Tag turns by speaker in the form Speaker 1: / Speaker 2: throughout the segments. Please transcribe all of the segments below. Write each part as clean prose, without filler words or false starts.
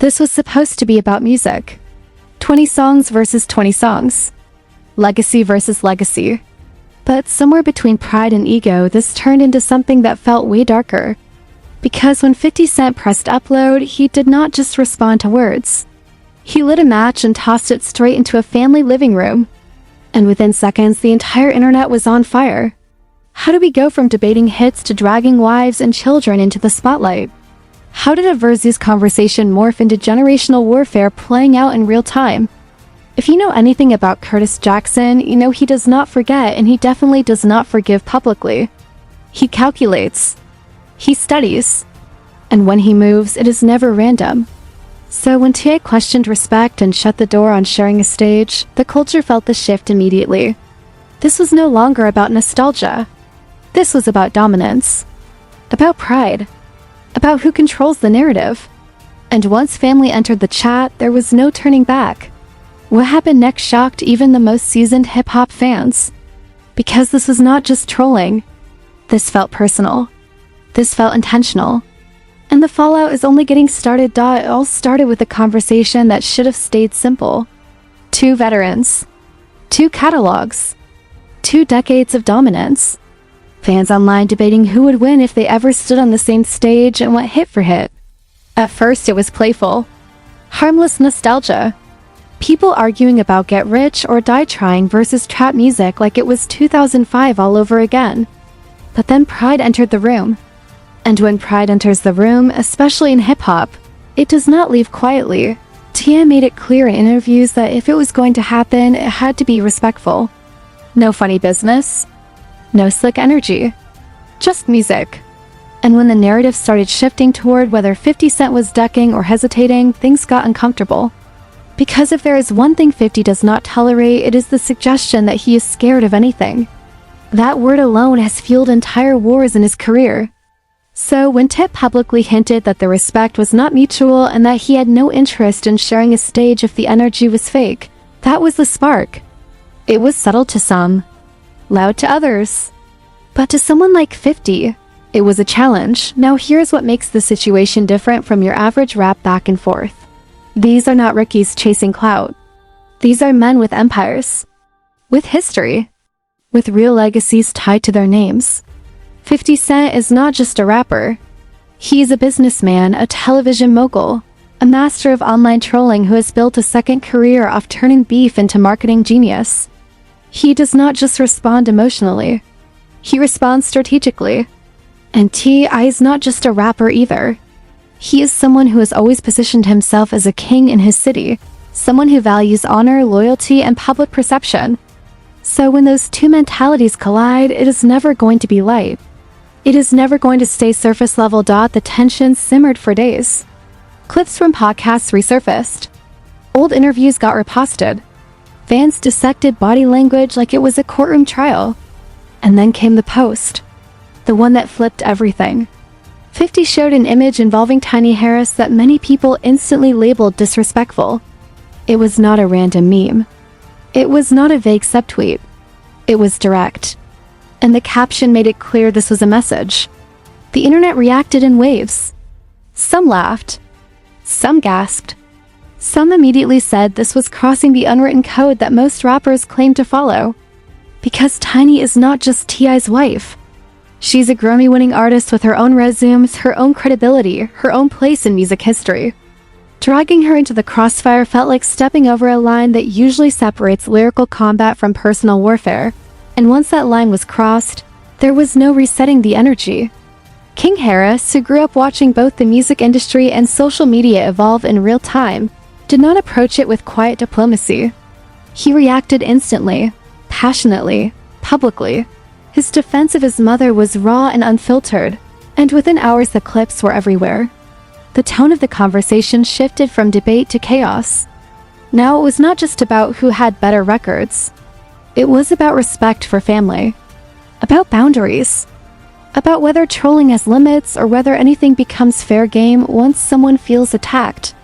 Speaker 1: This was supposed to be about music. 20 songs versus 20 songs. Legacy versus legacy. But somewhere between pride and ego, this turned into something that felt way darker. Because when 50 Cent pressed upload, he did not just respond to words. He lit a match and tossed it straight into a family living room. And within seconds, the entire internet was on fire. How do we go from debating hits to dragging wives and children into the spotlight? How did a versus conversation morph into generational warfare playing out in real time? If you know anything about Curtis Jackson, you know he does not forget, and he definitely does not forgive publicly. He calculates. He studies. And when he moves, it is never random. So when T.I. questioned respect and shut the door on sharing a stage, the culture felt the shift immediately. This was no longer about nostalgia. This was about dominance. About pride. About who controls the narrative. And once family entered the chat, there was no turning back. What happened next shocked even the most seasoned hip-hop fans. Because this was not just trolling. This felt personal. This felt intentional. And the fallout is only getting started. It all started with a conversation that should have stayed simple. 2 veterans. 2 catalogs. 2 decades of dominance. Fans online debating who would win if they ever stood on the same stage and went hit for hit. At first it was playful. Harmless nostalgia. People arguing about Get Rich or Die Trying versus trap music like it was 2005 all over again. But then pride entered the room. And when pride enters the room, especially in hip-hop, it does not leave quietly. T.I. made it clear in interviews that if it was going to happen, it had to be respectful. No funny business. No slick energy. Just music. And when the narrative started shifting toward whether 50 Cent was ducking or hesitating, things got uncomfortable. Because if there is one thing 50 does not tolerate, it is the suggestion that he is scared of anything. That word alone has fueled entire wars in his career. So when Tip publicly hinted that the respect was not mutual and that he had no interest in sharing a stage if the energy was fake, that was the spark. It was subtle to some. Loud to others. But to someone like 50, it was a challenge. Now here's what makes the situation different from your average rap back and forth. These are not rookies chasing clout. These are men with empires. With history. With real legacies tied to their names. 50 Cent is not just a rapper. He is a businessman, a television mogul, a master of online trolling who has built a second career off turning beef into marketing genius. He does not just respond emotionally. He responds strategically. And T.I. is not just a rapper either. He is someone who has always positioned himself as a king in his city, someone who values honor, loyalty, and public perception. So when those two mentalities collide, it is never going to be light. It is never going to stay surface level. The tension simmered for days. Clips from podcasts resurfaced. Old interviews got reposted. Fans dissected body language like it was a courtroom trial. And then came the post. The one that flipped everything. 50 showed an image involving Tiny Harris that many people instantly labeled disrespectful. It was not a random meme. It was not a vague subtweet. It was direct. And the caption made it clear this was a message. The internet reacted in waves. Some laughed. Some gasped. Some immediately said this was crossing the unwritten code that most rappers claim to follow. Because Tiny is not just T.I.'s wife. She's a Grammy-winning artist with her own resume, her own credibility, her own place in music history. Dragging her into the crossfire felt like stepping over a line that usually separates lyrical combat from personal warfare. And once that line was crossed, there was no resetting the energy. King Harris, who grew up watching both the music industry and social media evolve in real time, did not approach it with quiet diplomacy. He reacted instantly, passionately, publicly. His defense of his mother was raw and unfiltered, and within hours the clips were everywhere. The tone of the conversation shifted from debate to chaos. Now it was not just about who had better records. It was about respect for family. About boundaries. About whether trolling has limits or whether anything becomes fair game once someone feels attacked.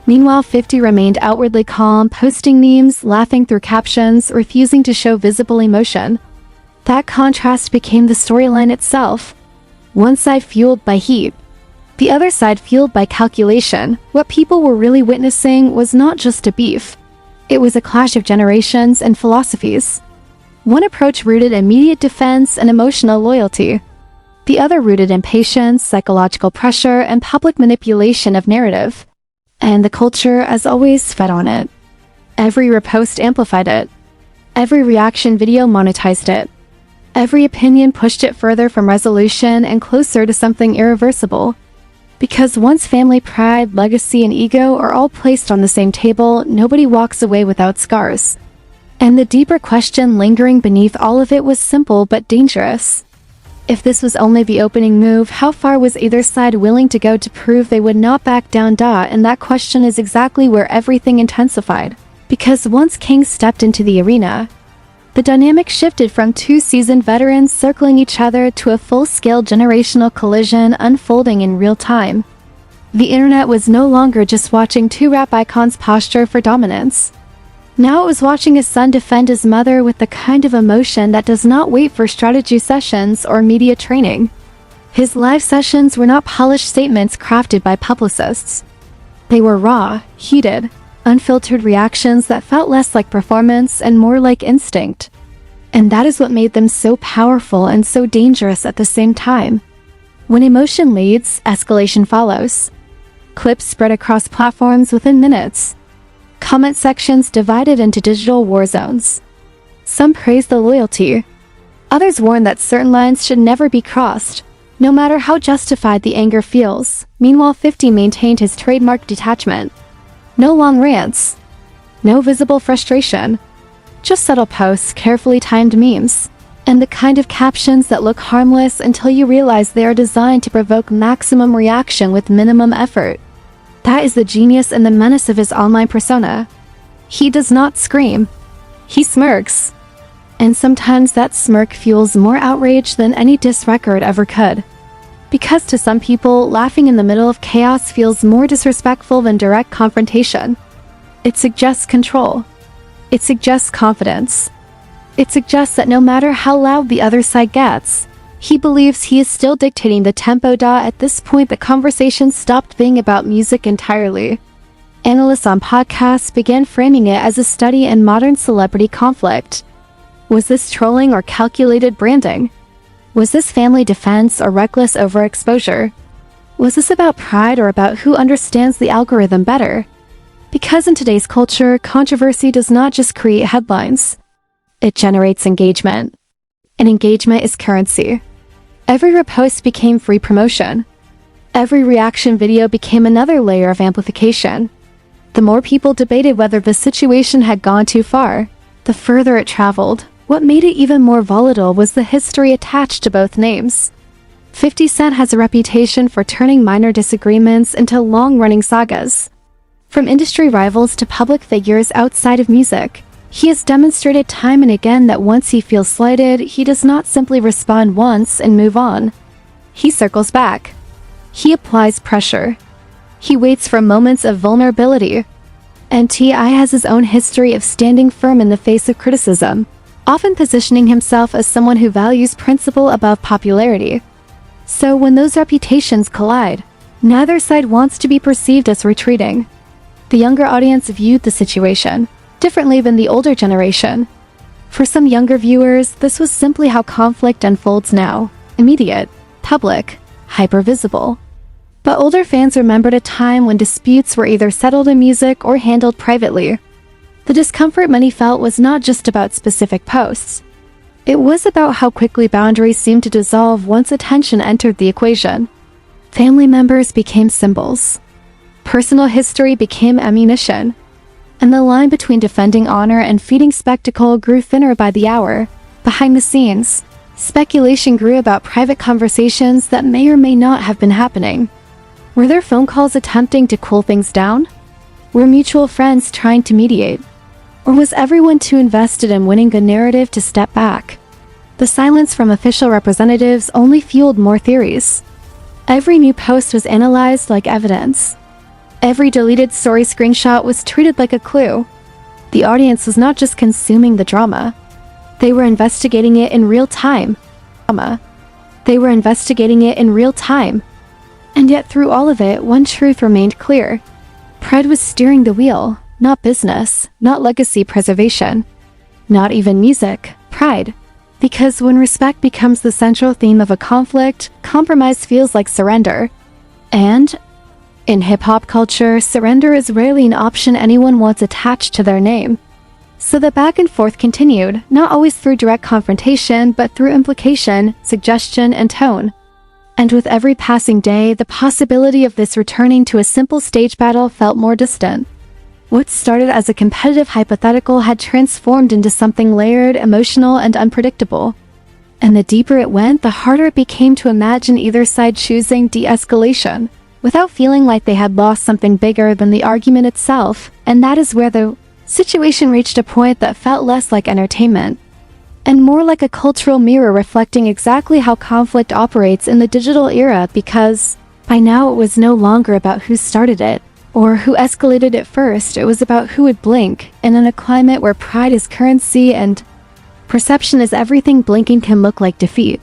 Speaker 1: Meanwhile, 50 remained outwardly calm, posting memes, laughing through captions, refusing to show visible emotion. That contrast became the storyline itself. One side fueled by heat, The other side fueled by calculation. What people were really witnessing was not just a beef. It was a clash of generations and philosophies. One approach rooted in immediate defense and emotional loyalty. The other rooted in patience, psychological pressure, and public manipulation of narrative. And the culture, as always, fed on it. Every repost amplified it. Every reaction video monetized it. Every opinion pushed it further from resolution and closer to something irreversible. Because once family pride, legacy, and ego are all placed on the same table, nobody walks away without scars. And the deeper question lingering beneath all of it was simple but dangerous. If this was only the opening move, how far was either side willing to go to prove they would not back down? And that question is exactly where everything intensified. Because once King stepped into the arena, the dynamic shifted from two seasoned veterans circling each other to a full-scale generational collision unfolding in real time. The internet was no longer just watching two rap icons posture for dominance. Now it was watching his son defend his mother with the kind of emotion that does not wait for strategy sessions or media training. His live sessions were not polished statements crafted by publicists. They were raw, heated, unfiltered reactions that felt less like performance and more like instinct. And that is what made them so powerful and so dangerous at the same time. When emotion leads, escalation follows. Clips spread across platforms within minutes. Comment sections divided into digital war zones. Some praised the loyalty. Others warned that certain lines should never be crossed, no matter how justified the anger feels. Meanwhile, 50 maintained his trademark detachment. No long rants. No visible frustration. Just subtle posts, carefully timed memes. And the kind of captions that look harmless until you realize they are designed to provoke maximum reaction with minimum effort. That is the genius and the menace of his online persona. He does not scream. He smirks. And sometimes that smirk fuels more outrage than any diss record ever could. Because to some people, laughing in the middle of chaos feels more disrespectful than direct confrontation. It suggests control. It suggests confidence. It suggests that no matter how loud the other side gets, he believes he is still dictating the tempo. At this point, the conversation stopped being about music entirely. Analysts on podcasts began framing it as a study in modern celebrity conflict. Was this trolling or calculated branding? Was this family defense or reckless overexposure? Was this about pride or about who understands the algorithm better? Because in today's culture, controversy does not just create headlines. It generates engagement. And engagement is currency. Every repost became free promotion. Every reaction video became another layer of amplification. The more people debated whether the situation had gone too far, the further it traveled. What made it even more volatile was the history attached to both names. 50 Cent has a reputation for turning minor disagreements into long-running sagas. From industry rivals to public figures outside of music, he has demonstrated time and again that once he feels slighted, he does not simply respond once and move on. He circles back. He applies pressure. He waits for moments of vulnerability. And T.I. has his own history of standing firm in the face of criticism, often positioning himself as someone who values principle above popularity. So when those reputations collide, neither side wants to be perceived as retreating. The younger audience viewed the situation differently than the older generation. For some younger viewers, this was simply how conflict unfolds now: immediate, public, hyper-visible. But older fans remembered a time when disputes were either settled in music or handled privately. The discomfort many felt was not just about specific posts. It was about how quickly boundaries seemed to dissolve once attention entered the equation. Family members became symbols. Personal history became ammunition. And the line between defending honor and feeding spectacle grew thinner by the hour. Behind the scenes, speculation grew about private conversations that may or may not have been happening. Were there phone calls attempting to cool things down? Were mutual friends trying to mediate? Or was everyone too invested in winning the narrative to step back? The silence from official representatives only fueled more theories. Every new post was analyzed like evidence. Every deleted story screenshot was treated like a clue. The audience was not just consuming the drama. They were investigating it in real time. They were investigating it in real time. And yet through all of it, one truth remained clear. Pride was steering the wheel, not business, not legacy preservation, not even music, pride. Because when respect becomes the central theme of a conflict, compromise feels like surrender. And in hip-hop culture, surrender is rarely an option anyone wants attached to their name. So the back and forth continued, not always through direct confrontation, but through implication, suggestion, and tone. And with every passing day, the possibility of this returning to a simple stage battle felt more distant. What started as a competitive hypothetical had transformed into something layered, emotional, and unpredictable. And the deeper it went, the harder it became to imagine either side choosing de-escalation, without feeling like they had lost something bigger than the argument itself. And that is where the situation reached a point that felt less like entertainment, and more like a cultural mirror reflecting exactly how conflict operates in the digital era, because by now it was no longer about who started it, or who escalated it first. It was about who would blink, and in a climate where pride is currency and perception is everything, blinking can look like defeat.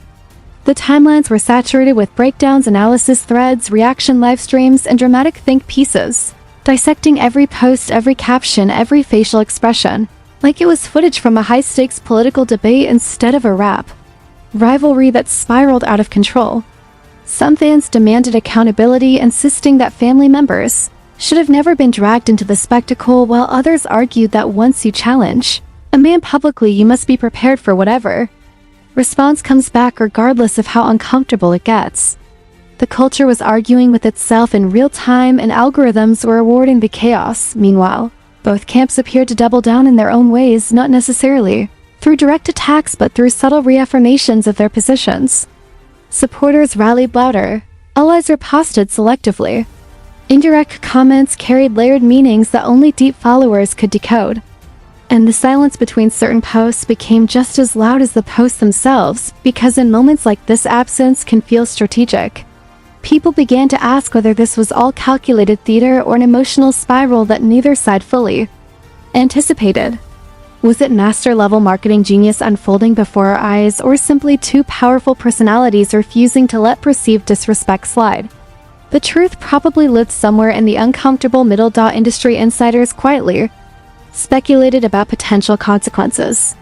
Speaker 1: The timelines were saturated with breakdowns, analysis threads, reaction live streams, and dramatic think pieces, dissecting every post, every caption, every facial expression, like it was footage from a high-stakes political debate instead of a rap rivalry that spiraled out of control. Some fans demanded accountability, insisting that family members should have never been dragged into the spectacle, while others argued that once you challenge a man publicly, you must be prepared for whatever response comes back, regardless of how uncomfortable it gets. The culture was arguing with itself in real time, and algorithms were rewarding the chaos. Meanwhile, both camps appeared to double down in their own ways, not necessarily through direct attacks, but through subtle reaffirmations of their positions. Supporters rallied louder, allies riposted selectively. Indirect comments carried layered meanings that only deep followers could decode. And the silence between certain posts became just as loud as the posts themselves, because in moments like this, absence can feel strategic. People began to ask whether this was all calculated theater or an emotional spiral that neither side fully anticipated. Was it master-level marketing genius unfolding before our eyes, or simply two powerful personalities refusing to let perceived disrespect slide? The truth probably lived somewhere in the uncomfortable middle. Industry insiders quietly speculated about potential consequences.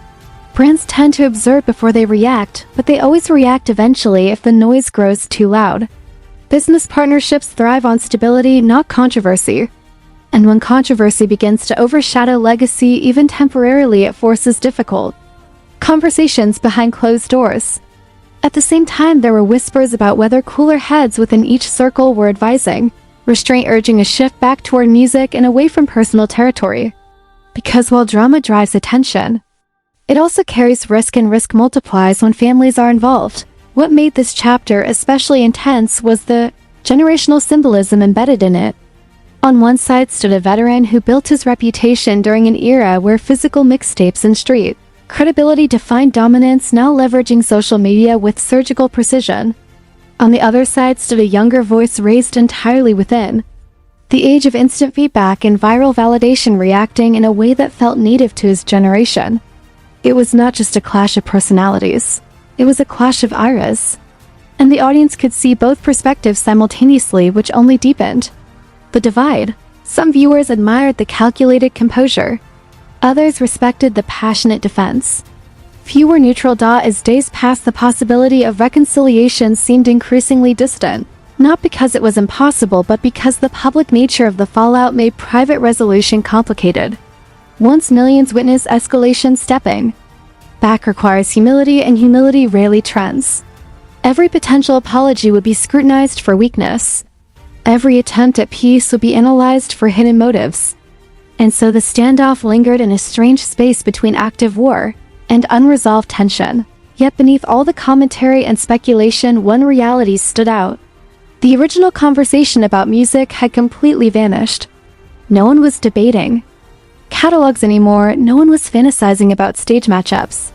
Speaker 1: Brands tend to observe before they react, but they always react eventually if the noise grows too loud. Business partnerships thrive on stability, not controversy. And when controversy begins to overshadow legacy, even temporarily, it forces difficult conversations behind closed doors. At the same time, there were whispers about whether cooler heads within each circle were advising restraint, urging a shift back toward music and away from personal territory. Because while drama drives attention, it also carries risk, and risk multiplies when families are involved. What made this chapter especially intense was the generational symbolism embedded in it. On one side stood a veteran who built his reputation during an era where physical mixtapes and street credibility defined dominance, now leveraging social media with surgical precision. On the other side stood a younger voice raised entirely within the age of instant feedback and viral validation, reacting in a way that felt native to his generation. It was not just a clash of personalities. It was a clash of eras. And the audience could see both perspectives simultaneously, which only deepened the divide. Some viewers admired the calculated composure. Others respected the passionate defense. Few were neutral. As days passed, the possibility of reconciliation seemed increasingly distant. Not because it was impossible, but because the public nature of the fallout made private resolution complicated. Once millions witnessed escalation, stepping back requires humility, and humility rarely trends. Every potential apology would be scrutinized for weakness. Every attempt at peace would be analyzed for hidden motives. And so the standoff lingered in a strange space between active war and unresolved tension. Yet beneath all the commentary and speculation, one reality stood out. The original conversation about music had completely vanished. No one was debating catalogs anymore. No one was fantasizing about stage matchups.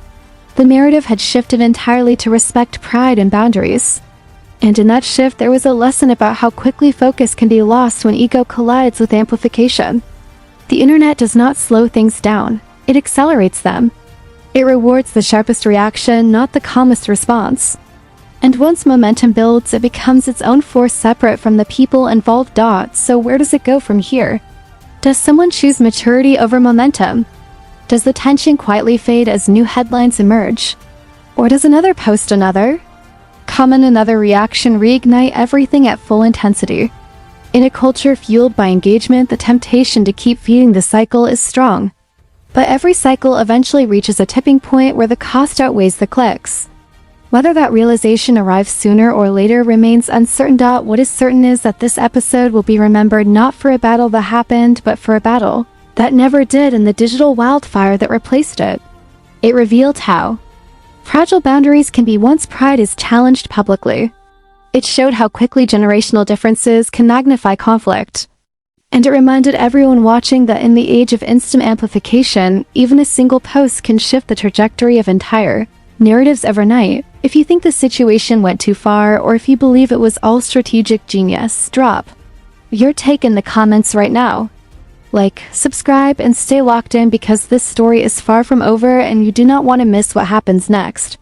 Speaker 1: The narrative had shifted entirely to respect, pride, and boundaries. And in that shift, there was a lesson about how quickly focus can be lost when ego collides with amplification. The internet does not slow things down, it accelerates them. It rewards the sharpest reaction, not the calmest response. And once momentum builds, it becomes its own force separate from the people involved. So where does it go from here? Does someone choose maturity over momentum? Does the tension quietly fade as new headlines emerge? Or does another post, another comment, another reaction reignite everything at full intensity? In a culture fueled by engagement, the temptation to keep feeding the cycle is strong. But every cycle eventually reaches a tipping point where the cost outweighs the clicks. Whether that realization arrives sooner or later remains uncertain. What is certain is that this episode will be remembered not for a battle that happened, but for a battle that never did, and the digital wildfire that replaced it. It revealed how fragile boundaries can be once pride is challenged publicly. It showed how quickly generational differences can magnify conflict. And it reminded everyone watching that in the age of instant amplification, even a single post can shift the trajectory of entire narratives overnight. If you think the situation went too far, or if you believe it was all strategic genius, drop your take in the comments right now. Like, subscribe, and stay locked in, because this story is far from over and you do not want to miss what happens next.